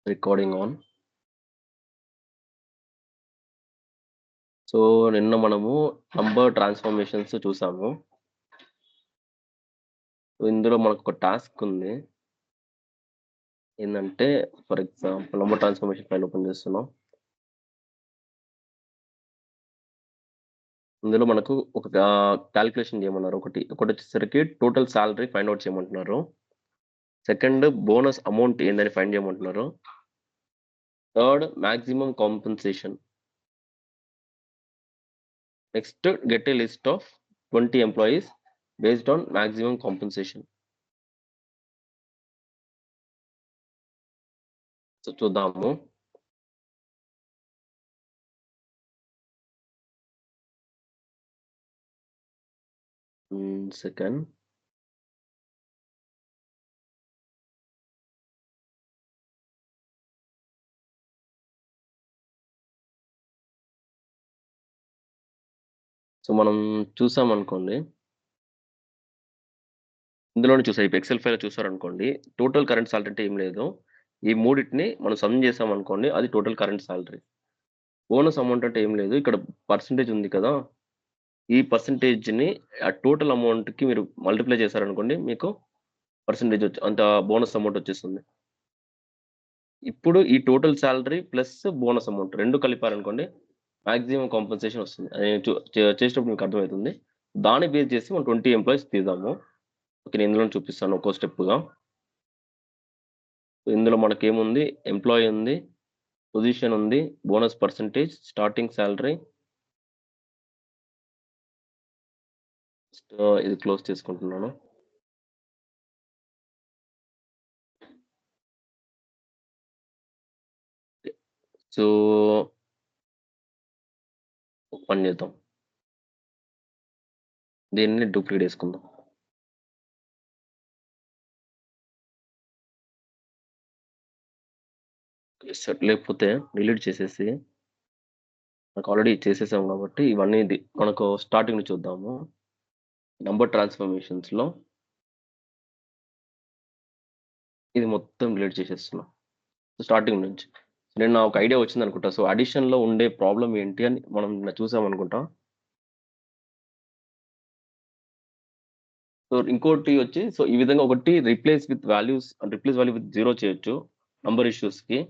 Recording on. So నిన్న మనము number transformations చూసాము. ఇందులో మనకు ఒక టాస్క్ ఉంది. ఏంటంటే for example number transformation file open చేస్తున్నాం. ఇందులో మనకు ఒక క్యాలిక్యులేషన్ చేయమన్నారు. ఒకటి వచ్చేసరికి టోటల్ సాలరీ ఫైండ్ అవుట్ చేయమంటున్నారు. సెకండ్ బోనస్ అమౌంట్ ఏందని ఫైండ్ చేయమంటున్నారు. Third maximum compensation. Next get a list of 20 employees based on maximum compensation. So చూద్దాము. సెకండ్. సో మనం చూసామనుకోండి, ఇందులోనే చూసారు. ఇప్పుడు ఎక్సెల్ ఫైల్ చూసారనుకోండి, టోటల్ కరెంట్ సాలరీ అంటే ఏం లేదు. ఈ మూడిటిని మనం సమ్ చేసామనుకోండి, అది total current salary. Bonus amount అంటే ఏం లేదు. ఇక్కడ పర్సెంటేజ్ ఉంది కదా, ఈ పర్సెంటేజ్‌ని ఆ టోటల్ అమౌంట్‌కి మీరు మల్టిప్లై చేశారనుకోండి, మీకు పర్సెంటేజ్ అంత బోనస్ అమౌంట్ వచ్చేస్తుంది. ఇప్పుడు ఈ total salary plus bonus amount 2 కలిపారనుకోండి, మాక్సిమం కాంపెన్సేషన్ వస్తుంది. అది చేసేటప్పుడు మీకు అర్థమవుతుంది. దాన్ని బేస్ చేసి మనం 20 ఎంప్లాయీస్ తీద్దాము. ఓకే. నేను ఇందులోనే చూపిస్తాను ఒక్కో స్టెప్‌గా. ఇందులో మనకేముంది, ఎంప్లాయీ ఉంది, పొజిషన్ ఉంది, బోనస్ పర్సెంటేజ్, స్టార్టింగ్ సాలరీ. ఇది క్లోజ్ చేసుకుంటున్నాను. సో ఒక పని చేద్దాం. దీన్ని డూప్లికేట్ చేసుకుందాం. లేకపోతే డిలీట్ చేసేసి, మనకు ఆల్రెడీ చేసేసాం కాబట్టి ఇవన్నీ మనకు స్టార్టింగ్ నుంచి చూద్దాము. నంబర్ ట్రాన్స్ఫర్మేషన్స్‌లో ఇది మొత్తం డిలీట్ చేసేస్తున్నా. స్టార్టింగ్ నుంచి. నిన్న ఒక ఐడియా వచ్చిందనుకుంటా. సో అడిషన్‌లో ఉండే ప్రాబ్లమ్ ఏంటి అని మనం నిన్న చూసామనుకుంటా. సో ఇంకోటి వచ్చి, సో ఈ విధంగా ఒకటి రీప్లేస్ వాల్యూ విత్ 0 చేయొచ్చు నంబర్ ఇష్యూస్‌కి.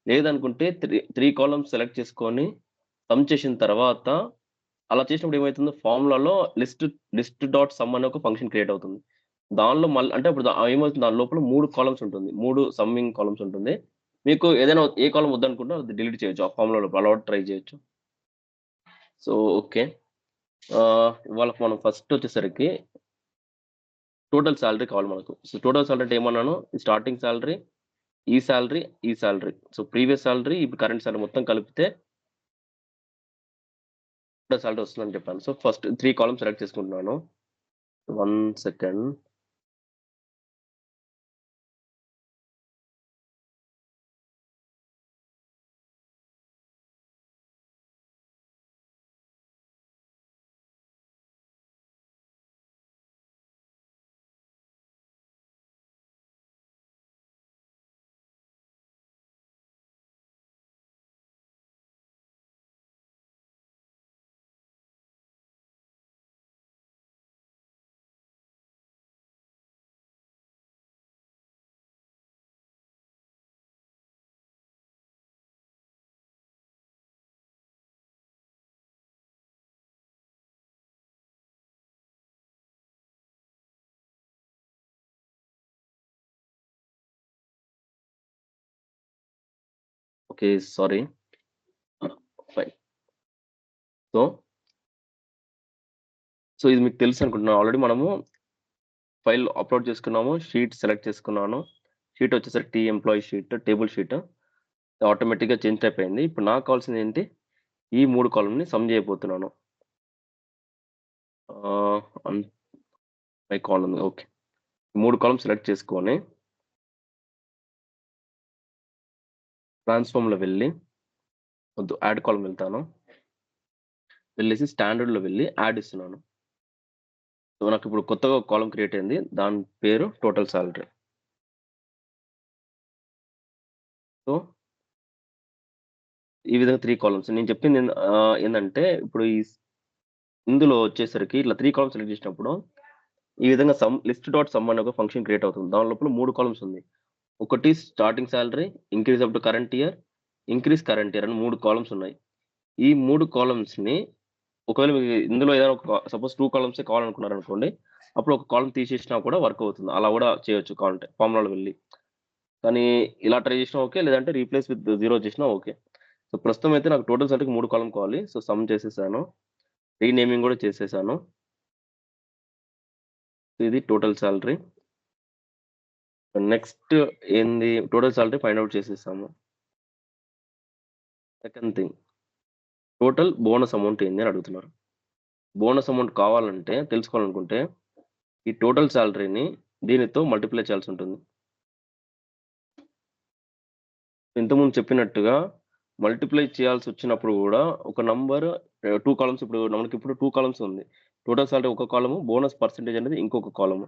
లేదనుకుంటే 3 కాలమ్స్ సెలెక్ట్ చేసుకొని సమ్ చేసిన తర్వాత, అలా చేసినప్పుడు ఏమైతుందో ఫార్ములాలో లిస్ట్ డాట్ సమ్ అనే ఒక ఫంక్షన్ క్రియేట్ అవుతుంది. దానిలో అంటే అప్పుడు ఏమవుతుంది, దాని లోపల 3 కాలమ్స్ ఉంటుంది. 3 సమ్మింగ్ కాలమ్స్ ఉంటుంది. మీకు ఏదైనా ఏ కాలమ్ వద్దనుకుంటే అది డిలీట్ చేయొచ్చు. ఆ ఫార్ములా లోపల అలా ట్రై చేయొచ్చు. So okay. ఇవాళ మనం ఫస్ట్ వచ్చేసరికి టోటల్ సాలరీ కావాలి మనకు. సో టోటల్ సాలరీ అంటే ఏమన్నాను, స్టార్టింగ్ సాలరీ, ఈ సాలరీ, ఈ సాలరీ. సో ప్రీవియస్ సాలరీ, ఇప్పుడు కరెంట్ సాలరీ మొత్తం కలిపితే టోటల్ సాలరీ వస్తుందని చెప్పాను. సో ఫస్ట్ 3 కాలమ్స్ సెలెక్ట్ చేసుకుంటున్నాను. 1 second. Okay. Sorry. Fine. So ఇది మీకు తెలుసు అనుకుంటున్నాను. ఆల్రెడీ మనము ఫైల్ అప్‌లోడ్ చేసుకున్నాము. షీట్ సెలెక్ట్ చేసుకున్నాను. షీట్ వచ్చేసరికి ఎంప్లాయీ షీట్, టేబుల్ షీట్. ఆటోమేటిక్‌గా చేంజ్ టైప్ అయింది. ఇప్పుడు నాకు కావాల్సింది ఏంటి, ఈ 3 కాలమ్‌ని సమ్ చేయబోతున్నాను. అన్ బై కాలమ్. ఓకే. 3 కాలమ్స్ సెలెక్ట్ చేసుకొని ట్రాన్స్‌ఫార్మ్‌లో వెళ్ళి, యాడ్ కాలమ్ వెళ్తాను. వెళ్ళేసి స్టాండర్డ్‌లో వెళ్ళి యాడ్ ఇస్తున్నాను. సో నాకు ఇప్పుడు కొత్తగా ఒక కాలమ్ క్రియేట్ అయింది. దాని పేరు టోటల్ సాలరీ. సో ఈ విధంగా 3 కాలమ్స్. నేను చెప్పింది ఏందంటే ఇప్పుడు ఇందులో వచ్చేసరికి ఇట్లా 3 కాలమ్స్ సెలెక్ట్ చేసినప్పుడు ఈ విధంగా లిస్ట్ డాట్ సమ్ అనే ఒక ఫంక్షన్ క్రియేట్ అవుతుంది. దాని లోపల 3 కాలమ్స్ ఉంది. ఒకటి starting salary, increase up to current year, increase current year అని 3 కాలమ్స్ ఉన్నాయి. ఈ 3 కాలమ్స్‌ని ఒకవేళ మీకు ఇందులో ఏదైనా ఒక సపోజ్ 2 కాలమ్సే కావాలనుకున్నారనుకోండి. అప్పుడు ఒక కాలమ్ తీసేసినా కూడా వర్క్ అవుతుంది. అలా కూడా చేయొచ్చు కావాలంటే ఫార్ములాలో వెళ్లి. కానీ ఇలా ట్రై చేసినా ఓకే. లేదంటే రీప్లేస్ విత్ 0 చేసినా ఓకే. సో, ప్రస్తుతం అయితే నాకు టోటల్ సాలరీకి 3 కాలమ్ కావాలి. సో, సమ్ చేసేసాను. రీనేమింగ్ కూడా చేసేసాను. ఇది టోటల్ సాలరీ. నెక్స్ట్ ఏంది టోటల్ సాలరీ ఫైండ్ ఔట్ చేసేసాము. Second thing total bonus amount ఏంది అని అడుగుతున్నారు. బోనస్ అమౌంట్ కావాలంటే తెలుసుకోవాలనుకుంటే ఈ టోటల్ సాలరీని దీనితో మల్టిప్లై చేయాల్సుంటుంది. ఇంతకుముందు చెప్పినట్టుగా మల్టిప్లై చేయాల్సొచ్చినప్పుడు గూడా ఒక నంబర్ 2 కాలమ్స్ ఇప్పుడు మనకిప్పుడు 2 కాలమ్స్ ఉంది. టోటల్ సాలరీ ఒక కాలము, బోనస్ పర్సెంటేజ్ అనేది ఇంకొక కాలము.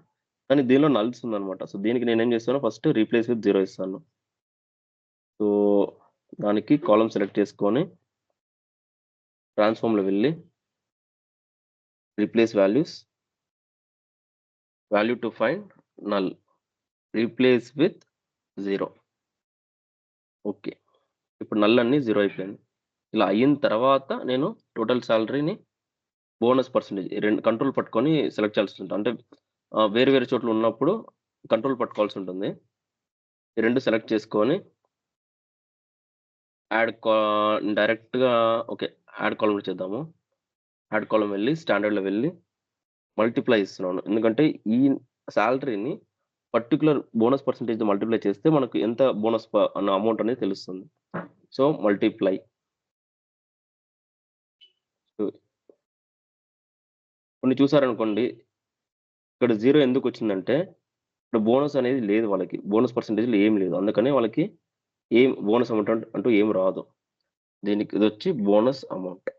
కానీ దీనిలో నల్స్ ఉందన్నమాట. సో, దీనికి నేనేం చేస్తాను ఫస్ట్ రీప్లేస్ విత్ 0 ఇస్తాను. సో, దానికి కాలమ్ సెలెక్ట్ చేసుకొని ట్రాన్స్‌ఫార్మ్‌లో వెళ్లి replace values, value to find null, replace with 0 okay. ఇప్పుడు నల్ అన్నీ 0 అయిపోయినాయి. ఇలా అయిన తర్వాత నేను టోటల్ సాలరీని బోనస్ పర్సెంటేజ్ 2 కంట్రోల్ పట్టుకొని సెలెక్ట్ చేయాల్సుంటుంది. అంటే వేరు వేరు చోట్ల ఉన్నప్పుడు కంట్రోల్ పట్టుకోవాల్సుంటుంది. ఈ 2 సెలెక్ట్ చేసుకొని యాడ్ కా డైరెక్ట్‌గా ఓకే. యాడ్ కాలమ్ చేద్దాము. యాడ్ కాలమ్ వెళ్లి స్టాండర్డ్‌లో వెళ్లి మల్టిప్లై ఇస్తున్నాను. ఎందుకంటే ఈ సాలరీని పర్టిక్యులర్ బోనస్ పర్సెంటేజ్‌తో మల్టిప్లై చేస్తే మనకు ఎంత బోనస్ అన్న అమౌంట్ అనేది తెలుస్తుంది. So, multiply. సో, కొన్ని చూసారనుకోండి ఇక్కడ 0 ఎందుకొచ్చిందంటే ఇక్కడ బోనస్ అనేది లేదు వాళ్ళకి. బోనస్ పర్సెంటేజ్‌లో ఏమి లేదు. అందుకనే వాళ్ళకి బోనస్ అమౌంట్ అంటూ ఏమి రాదు. దీనికి ఇదొచ్చి బోనస్ అమౌంట్.